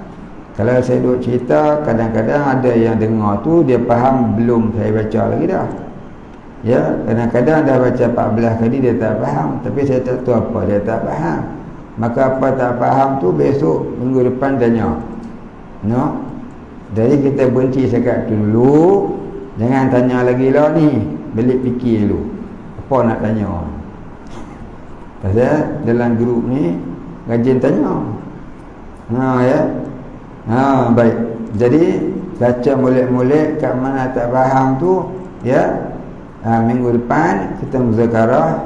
Kalau saya duk cerita, kadang-kadang ada yang dengar tu dia faham belum saya baca lagi dah. Ya, kadang-kadang dah baca 14 kali dia tak faham, tapi saya tak tahu apa dia tak faham. Maka apa tak faham tu besok minggu depan tanya. No. Jadi kita berhenti sekat dulu. Jangan tanya lagi lah ni, balik fikir dulu. Apa nak tanya? Pasal dalam grup ni rajin tanya. Ya. Baik. Jadi baca molek-molek kat mana tak faham tu, ya. Minggu depan kita muzakarah,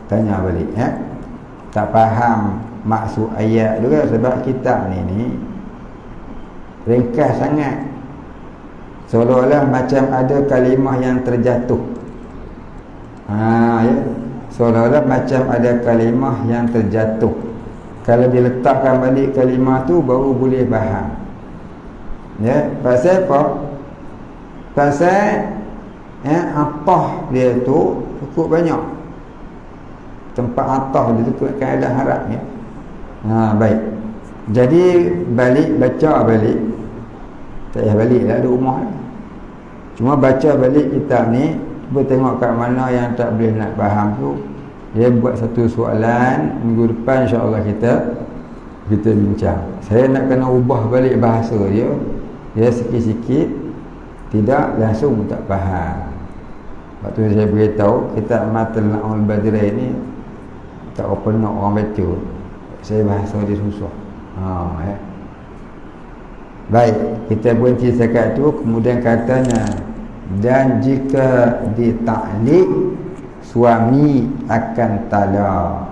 tanya balik, ya. Tak faham maksud ayat juga, sebab kitab ni ringkas sangat, seolah-olah macam ada kalimah yang terjatuh. Ya, seolah-olah macam ada kalimah yang terjatuh. Kalau diletakkan balik kalimah tu baru boleh faham. Ya, pasal apa? Pasal atah dia tu cukup banyak. Tempat atah dia tu keadaan harap, ya. Baik. Jadi balik baca balik. Tak payah balik lah, ada rumah ni. Cuma baca balik kitab ni, cuba tengok kat mana yang tak boleh nak faham tu. Dia buat satu soalan, minggu depan insya-Allah kita bincang. Saya nak kena ubah balik bahasa dia. Dia sikit-sikit tidak langsung tak faham. Waktu saya beritahu kitab Matal Na'ul Badrai ni tak apa nak orang baca, saya bahasa dia susah. Ya. Baik, kita berhenti sekat tu. Kemudian katanya, dan jika ditaklik suami akan talak.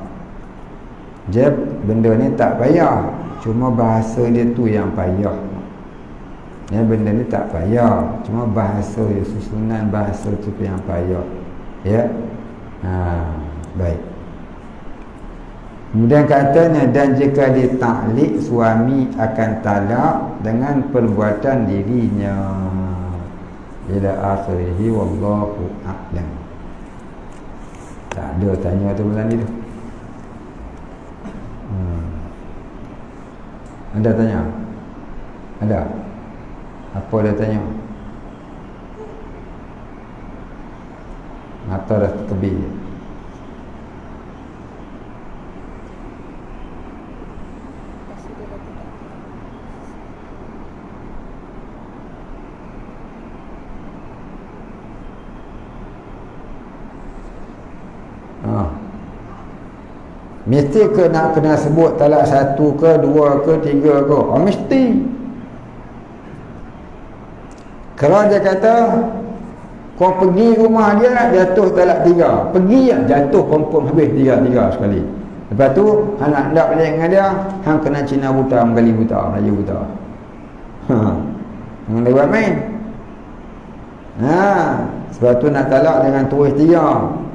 Benda ni tak payah, cuma bahasa dia tu yang payah. Ya, benda ni tak payah, cuma bahasa, susunan bahasa tu yang payah. Ya. Baik. Kemudian katanya, dan jika ditaklik, suami akan talak dengan perbuatan dirinya. Ila akhirih, wallahu a'lam. Tak ada tanya tu bulan ni tu. Anda tanya? Ada? Apa dia tanya? Mata dah tertebih. Mesti ke nak kena sebut talak 1 ke 2 ke 3 ke? Mesti. Kalau dia kata kau pergi rumah dia jatuh talak 3, pergi ya, jatuh confirm habis 3 sekali. Lepas tu anak hendak balik dengan dia, hang kena Cina buta, Melayu buta, Melayu buta. Jangan dia buat main. Sebab tu nak talak dengan tulis 3.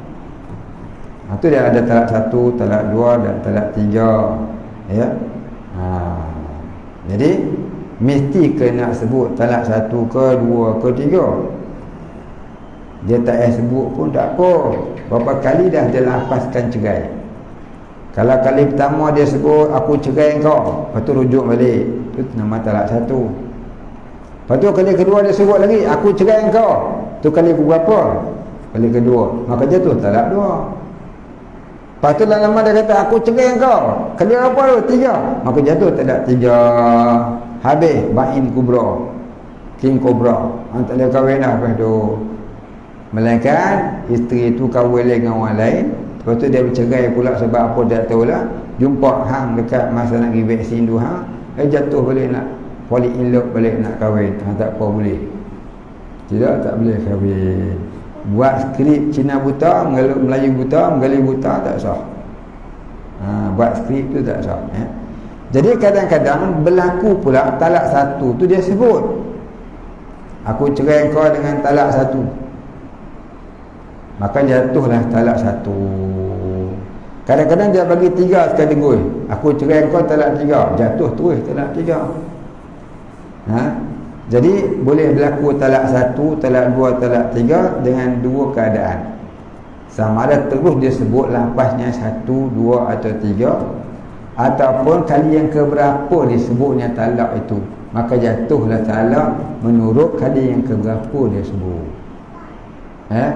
Itu dia ada talak 1, talak 2 dan talak 3. Ya. Jadi mesti kena sebut talak 1 ke 2 ke 3. Dia tak payah sebut pun tak apa. Berapa kali dah dia lapaskan cerai. Kalau kali pertama dia sebut aku cerai kau, lepas tu rujuk balik, itu nama talak 1. Lepas tu kali kedua dia sebut lagi aku cerai kau, tu kali berapa? Kali kedua, maka jatuh talak 2. Lepas tu lama dia kata aku cerai kau, kali apa tu? 3, maka jatuh talak 3. Habis bain kubra, king kobra, tak boleh kahwin dah lepas tu. Melainkan isteri tu kahwin dengan orang lain, lepas tu dia bercerai pula sebab apa tak tahulah. Jumpa hang dekat masa nak pergi vaksin tu hang, jatuh balik nak fall in love balik nak kahwin. Tak apa boleh. Tidak, tak boleh kahwin. Buat skrip Cina buta, Melayu buta, Melayu buta tak sah. Buat skrip tu tak sah. Jadi kadang-kadang berlaku pula talak 1 tu dia sebut aku cerai kau dengan talak 1, maka jatuhlah talak 1. Kadang-kadang dia bagi 3 sekaligus, aku cerai kau talak 3, jatuh terus talak 3. Jadi boleh berlaku talak 1, talak 2, talak 3 dengan 2 keadaan. Sama ada terus dia sebut lapasnya 1, 2 atau 3, ataupun kali yang keberapa disebutnya talak itu, maka jatuhlah talak menurut kali yang keberapa dia sebut.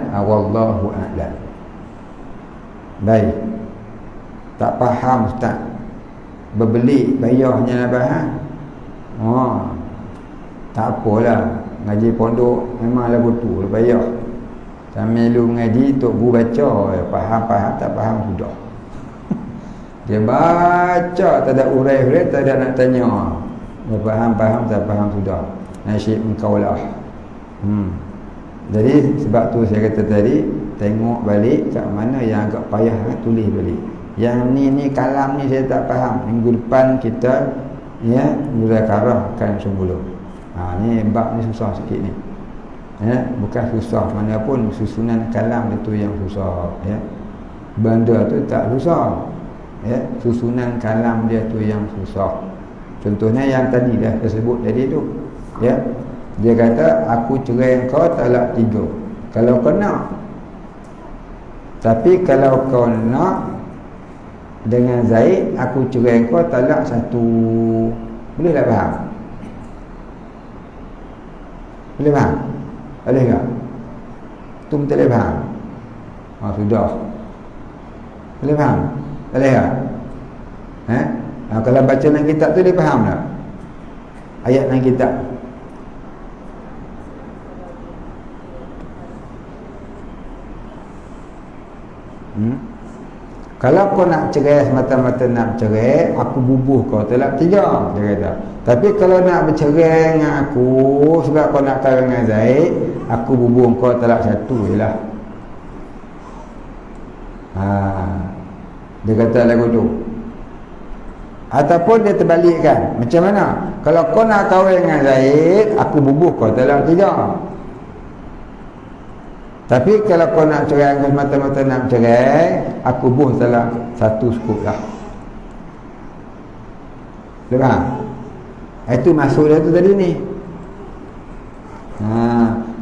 Wallahu a'lam. Baik. Tak faham ustaz, berbelik bayarnya lah bahan. Tak apalah, ngaji pondok memang lagu tu bayar. Sambil lu ngaji tok guru baca, faham tak faham sudah. Dia baca tak ada urai-urai, tak ada nak tanya. Dia faham tak faham sudah. Nasyid engkau lah. Jadi sebab tu saya kata tadi, tengok balik kat mana yang agak payah, tulis balik. Yang ni kalam ni saya tak faham. Minggu depan kita muzakarahkan semula. Ni bab ni susah sikit ni. Bukan susah mana pun, susunan kalam itu yang susah. Benda tu tak susah. Susunan kalam dia tu yang susah. Contohnya yang tadi dah tersebut tadi tu. Dia kata aku cerai kau talak 3 kalau kau nak. Tapi kalau kau nak dengan Zaid, aku cerai kau talak 1. Boleh tak faham? Boleh faham? Boleh tak? Tu tak boleh faham? Sudah. Boleh faham? Boleh tak? Kalau baca dalam kitab tu dia faham tak? Ayat dalam kitab. Kalau kau nak cerai semata-mata nak cerai, aku bubuh kau talak 3, dia kata. Tapi kalau nak bercerai dengan aku sebab kau nak kahwin dengan Zaid, aku bubuh kau talak 1 jelah. Dia kata lagu tu. Ataupun dia terbalikkan. Macam mana? Kalau kau nak kahwin dengan Zaid, aku bubuh kau talak 3. Tapi kalau kau nak cerai, kau semata-mata nak cerai, aku bubuh talak 1 cukup lah. Faham? Itu maksud dia tu tadi ni.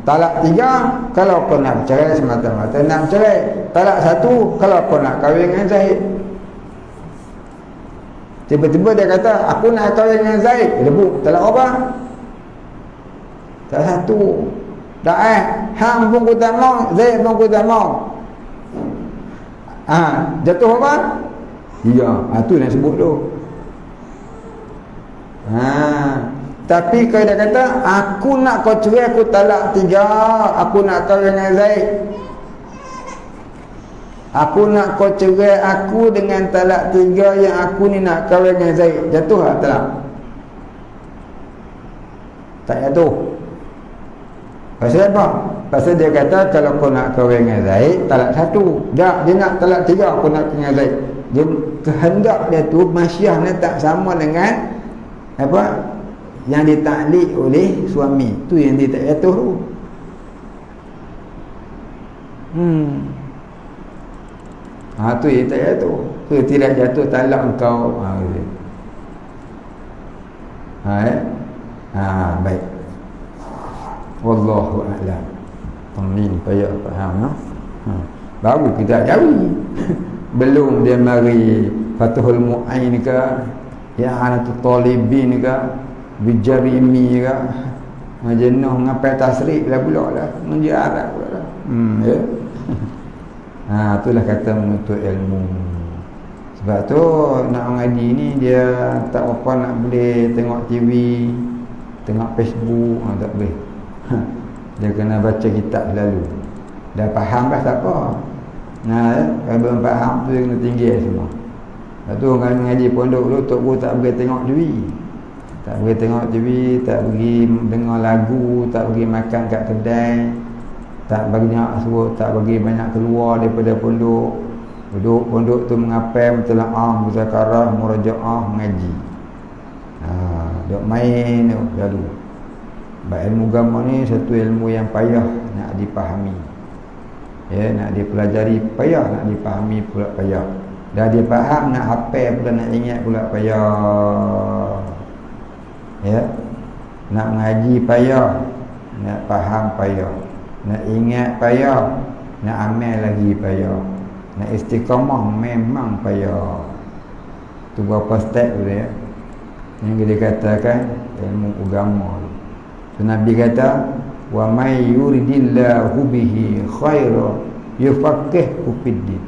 Talak 3 kalau kau nak cerai, semata-mata nak cerai. Talak 1 kalau kau nak kahwin dengan Zaid. Tiba-tiba dia kata, aku nak kahwin dengan Zaid. Lebu, talak apa? Talak 1. Dah hang pun ku tak mau, Zaid pun ku tak mau. Jatuh apa? Ya, tu yang sebut tu. Tapi kalau dia kata, aku nak kau cerai, aku talak 3, aku nak kahwin dengan Zaid. Aku nak kau cerai aku dengan talak 3 yang aku ni nak kahwin dengan Zaid. Jatuh tak talak? Tak jatuh. Pasal apa? Pasal dia kata kalau kau nak kahwin dengan Zaid, talak 1. Tak, dia nak talak 3, aku nak dengan Zaid. Dia kehendak dia tu masyiahnya tak sama dengan apa yang ditaklik oleh suami. Tu yang dia tak jatuh tu. Tu yang tak jatuh. Ke tidak jatuh talak engkau. Baik. Wallahu a'lam. Amin. Payah faham. Baru kita jauhi. Belum dia mari Fathul Mu'ain ke, I'anatul Talibin ke, Bijarimi ke, Majnun ngapai tasrik lah pula lah, menjarah pula lah. Ya. Itulah kata menuntut ilmu. Sebab tu nak mengaji ni dia tak apa nak boleh tengok TV, tengok Facebook, tak boleh. Dia kena baca kitab selalu. Dah faham dah tak apa. Kalau belum faham tu dia kena tinggi semua. Lepas tu kalau mengaji pondok dulu, Tok Guru tak boleh tengok TV. Tak boleh tengok TV, tak pergi dengar lagu, tak pergi makan kat kedai, tak banyak suruh, tak bagi banyak keluar daripada pondok. Duduk pondok tu mengapai, mentelaah, muzakarah, murajaah, mengaji. Duk main tu lalu. Sebab ilmu agama ni satu ilmu yang payah nak dipahami. Ya, nak dipelajari payah, nak dipahami pula payah. Dah dia faham, nak hafal pula, nak ingat pula payah. Ya. Nak mengaji payah, nak faham payah, nak ingat payah, nak amal lagi payah, nak istiqamah memang payah. Tu berapa step tu ya, yang dia katakan ilmu agama. Tu Nabi kata, wa may yuridillahu bihi khaira yufaqihu fid-din.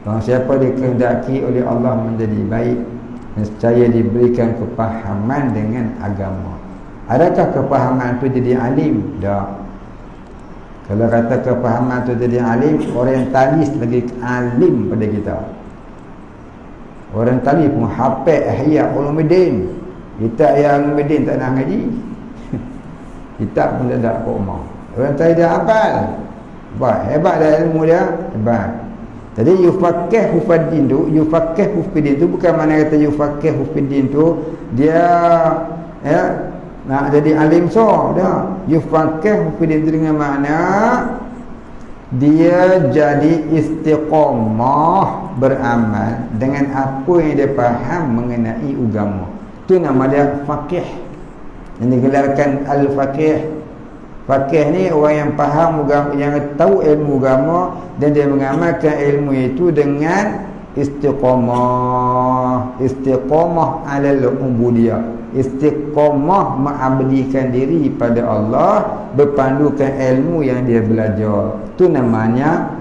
Siapa dikehendaki oleh Allah menjadi baik, nescaya diberikan kepahaman dengan agama. Adakah kepahaman itu jadi alim? Tak. Kalau kata kepahaman itu jadi alim, orientalis lagi alim pada kita. Orientalis pun hafal Ihya Ulumuddin. Kita Ihya Ulumuddin tak nak ngaji. Kita pun tak ada umar. Orientalis dia hafal. Hebat dah ilmu dia, hebat. Jadi yufaqihu fid-din tu, yufaqihu fid-din tu bukan mana kata yufaqihu fid-din tu dia nak jadi alim dah. Yufaqihu fid-din tu dengan makna dia jadi istiqamah beramal dengan apa yang dia faham mengenai agama. Tu nama dia faqih. Yang digelarkan al-faqih. Faqih ni orang yang faham agama, yang tahu ilmu agama dan dia mengamalkan ilmu itu dengan istiqamah. Istiqamah alal ubudiyah. Istiqamah mengabdikan diri pada Allah, berpandukan ilmu yang dia belajar. Itu namanya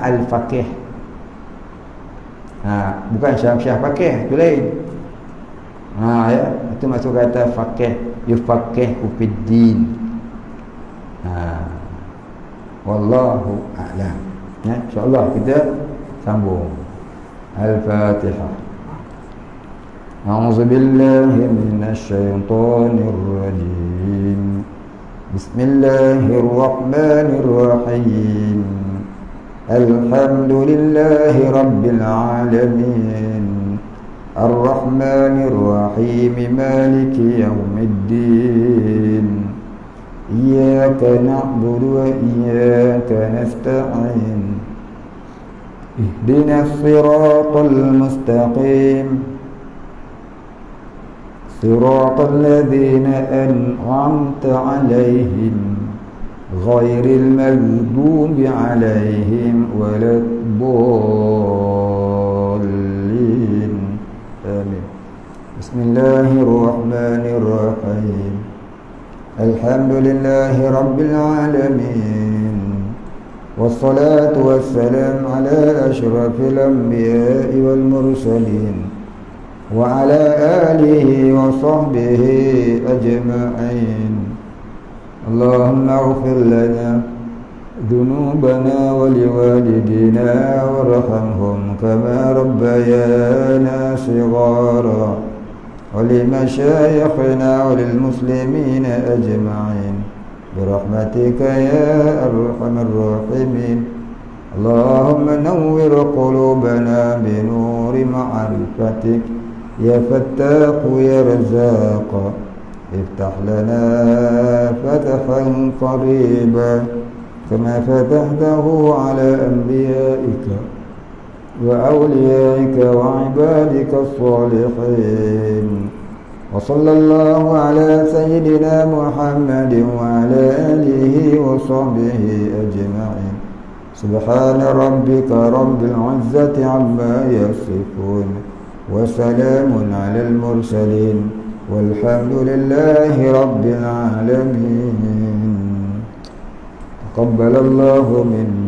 al-faqih. Bukan syah faqih, itu lain. Ya, itu maksud kata faqih, yufaqihu fid-din. Wallahu a'lam. Ya, insya-Allah kita sambung. Al-Fatihah. A'udzu billahi minasy syaithanir rajim. Bismillahirrahmanirrahim. Alhamdulillahi rabbil alamin. الرحمن الرحيم مالك يوم الدين إياك نعبد وإياك نستعين اهدنا الصراط المستقيم صراط الذين أنعمت عليهم غير المغضوب عليهم ولا الضالين آمين. بسم الله الرحمن الرحيم الحمد لله رب العالمين والصلاة والسلام على أشرف الأنبياء والمرسلين وعلى آله وصحبه أجمعين. اللهم اغفر لنا ذنوبنا ولوالدينا وارحمهم كما ربيانا صغارا ولمشايخنا وللمسلمين أجمعين برحمتك يا أرحم الراحمين. اللهم نور قلوبنا بنور معرفتك يا فتاح يا رزاق افتح لنا فتحا قريبا كما فتحته على أنبيائك وأوليائك وعبادك الصالحين. وصلى الله على سيدنا محمد وعلى آله وصحبه أجمعين. سبحان ربك رب العزة عما يصفون وسلام على المرسلين والحمد لله رب العالمين. تقبل الله منا